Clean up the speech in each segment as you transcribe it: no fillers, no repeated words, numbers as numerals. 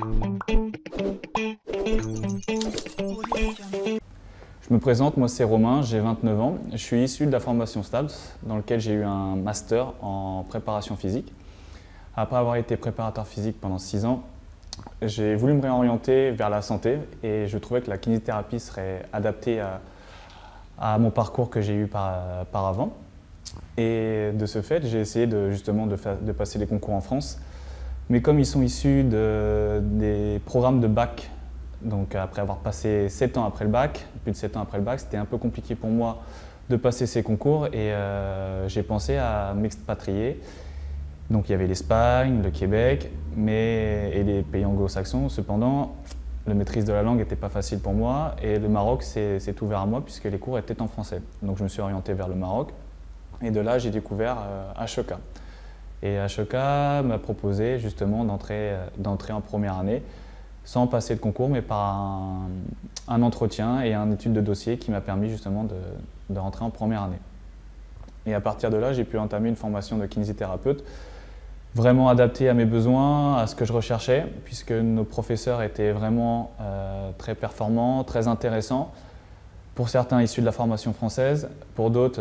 Je me présente, moi c'est Romain, j'ai 29 ans. Je suis issu de la formation STAPS, dans lequel j'ai eu un master en préparation physique. Après avoir été préparateur physique pendant 6 ans, j'ai voulu me réorienter vers la santé et je trouvais que la kinésithérapie serait adaptée à mon parcours que j'ai eu par avant. Et de ce fait, j'ai essayé justement de passer les concours en France. Mais comme ils sont issus des programmes de bac, donc après avoir passé 7 ans après le bac, plus de 7 ans après le bac, c'était un peu compliqué pour moi de passer ces concours et j'ai pensé à m'expatrier. Donc il y avait l'Espagne, le Québec et les pays anglo-saxons. Cependant, la maîtrise de la langue n'était pas facile pour moi et le Maroc s'est ouvert à moi puisque les cours étaient en français. Donc je me suis orienté vers le Maroc et de là j'ai découvert HEK. Et HEK m'a proposé justement d'entrer en première année sans passer le concours mais par un entretien et une étude de dossier qui m'a permis justement de rentrer en première année. Et à partir de là, j'ai pu entamer une formation de kinésithérapeute vraiment adaptée à mes besoins, à ce que je recherchais, puisque nos professeurs étaient vraiment très performants, très intéressants. Pour certains issus de la formation française, pour d'autres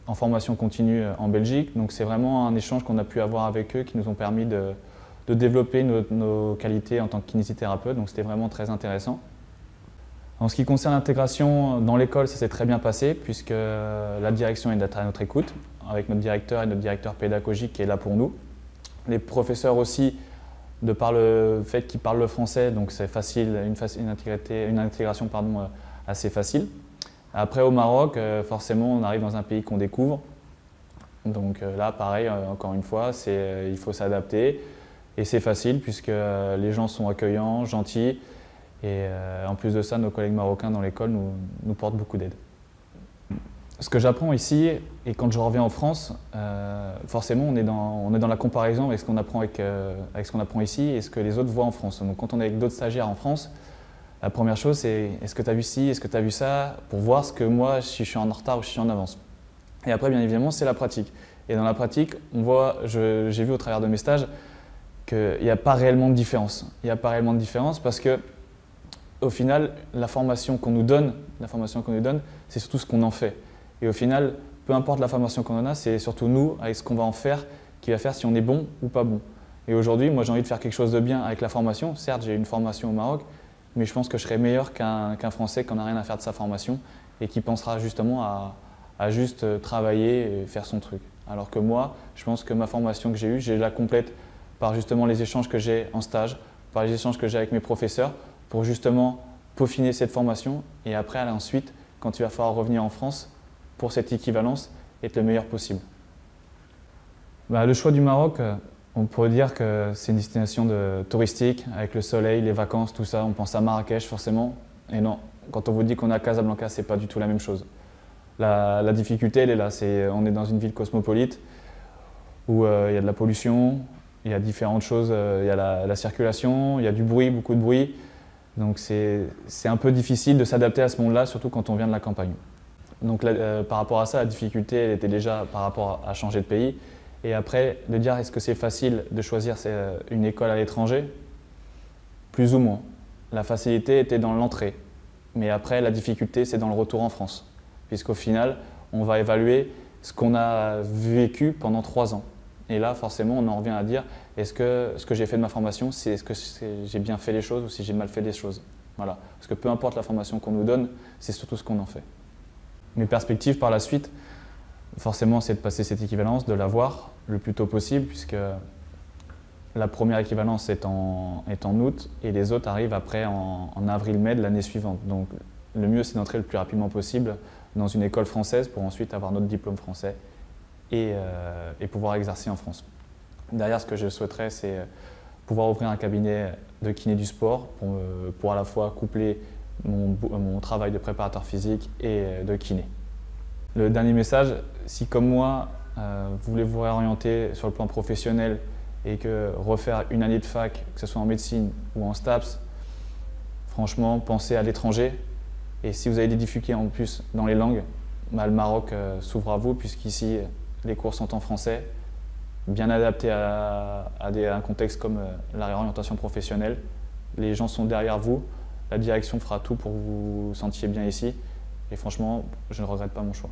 en formation continue en Belgique. Donc c'est vraiment un échange qu'on a pu avoir avec eux qui nous ont permis de développer nos qualités en tant que kinésithérapeute. Donc c'était vraiment très intéressant. En ce qui concerne l'intégration dans l'école, ça s'est très bien passé puisque la direction est à notre écoute, avec notre directeur et notre directeur pédagogique qui est là pour nous. Les professeurs aussi, de par le fait qu'ils parlent le français, donc c'est facile, une intégration assez facile. Après au Maroc, forcément on arrive dans un pays qu'on découvre. Donc là pareil, encore une fois, il faut s'adapter et c'est facile puisque les gens sont accueillants, gentils. Et en plus de ça, nos collègues marocains dans l'école nous portent beaucoup d'aide. Ce que j'apprends ici, et quand je reviens en France, forcément on est dans la comparaison avec ce qu'on apprend, avec ce qu'on apprend ici et ce que les autres voient en France. Donc quand on est avec d'autres stagiaires en France, la première chose c'est est-ce que tu as vu ci, est-ce que tu as vu ça, pour voir ce que moi, si je suis en retard ou si je suis en avance. Et après, bien évidemment, c'est la pratique. Et dans la pratique, on voit, j'ai vu au travers de mes stages qu'il n'y a pas réellement de différence. Il n'y a pas réellement de différence parce que au final, la formation qu'on nous donne, c'est surtout ce qu'on en fait. Et au final, peu importe la formation qu'on en a, c'est surtout nous, avec ce qu'on va en faire, qui va faire si on est bon ou pas bon. Et aujourd'hui, moi j'ai envie de faire quelque chose de bien avec la formation. Certes, j'ai une formation au Maroc, mais je pense que je serai meilleur qu'un Français qui n'a rien à faire de sa formation et qui pensera justement à juste travailler et faire son truc. Alors que moi, je pense que ma formation que j'ai eue, je la complète par justement les échanges que j'ai en stage, par les échanges que j'ai avec mes professeurs, pour justement peaufiner cette formation et après, ensuite, quand il va falloir revenir en France pour cette équivalence, être le meilleur possible. Le choix du Maroc, on pourrait dire que c'est une destination touristique, avec le soleil, les vacances, tout ça. On pense à Marrakech forcément. Et non, quand on vous dit qu'on est à Casablanca, c'est pas du tout la même chose. La difficulté, elle est là. On est dans une ville cosmopolite où il y a de la pollution, il y a différentes choses, il y a la circulation, il y a du bruit, beaucoup de bruit. Donc c'est un peu difficile de s'adapter à ce monde-là, surtout quand on vient de la campagne. Donc par rapport à ça, la difficulté, elle était déjà par rapport à changer de pays. Et après, de dire est-ce que c'est facile de choisir une école à l'étranger? Plus ou moins. La facilité était dans l'entrée. Mais après, la difficulté, c'est dans le retour en France. Puisqu'au final, on va évaluer ce qu'on a vécu pendant 3 ans. Et là, forcément, on en revient à dire est-ce que ce que j'ai fait de ma formation, est-ce que j'ai bien fait les choses ou si j'ai mal fait les choses. Voilà. Parce que peu importe la formation qu'on nous donne, c'est surtout ce qu'on en fait. Mes perspectives par la suite, forcément, c'est de passer cette équivalence, de l'avoir le plus tôt possible, puisque la première équivalence est en août et les autres arrivent après en avril-mai de l'année suivante. Donc le mieux, c'est d'entrer le plus rapidement possible dans une école française pour ensuite avoir notre diplôme français et pouvoir exercer en France. Derrière, ce que je souhaiterais, c'est pouvoir ouvrir un cabinet de kiné du sport pour à la fois coupler mon travail de préparateur physique et de kiné. Le dernier message, si comme moi, vous voulez vous réorienter sur le plan professionnel et que refaire une année de fac, que ce soit en médecine ou en STAPS, franchement, pensez à l'étranger. Et si vous avez des difficultés en plus dans les langues, le Maroc s'ouvre à vous puisqu'ici, les cours sont en français bien adapté à un contexte comme la réorientation professionnelle. Les gens sont derrière vous, la direction fera tout pour que vous vous sentiez bien ici. Et franchement, je ne regrette pas mon choix.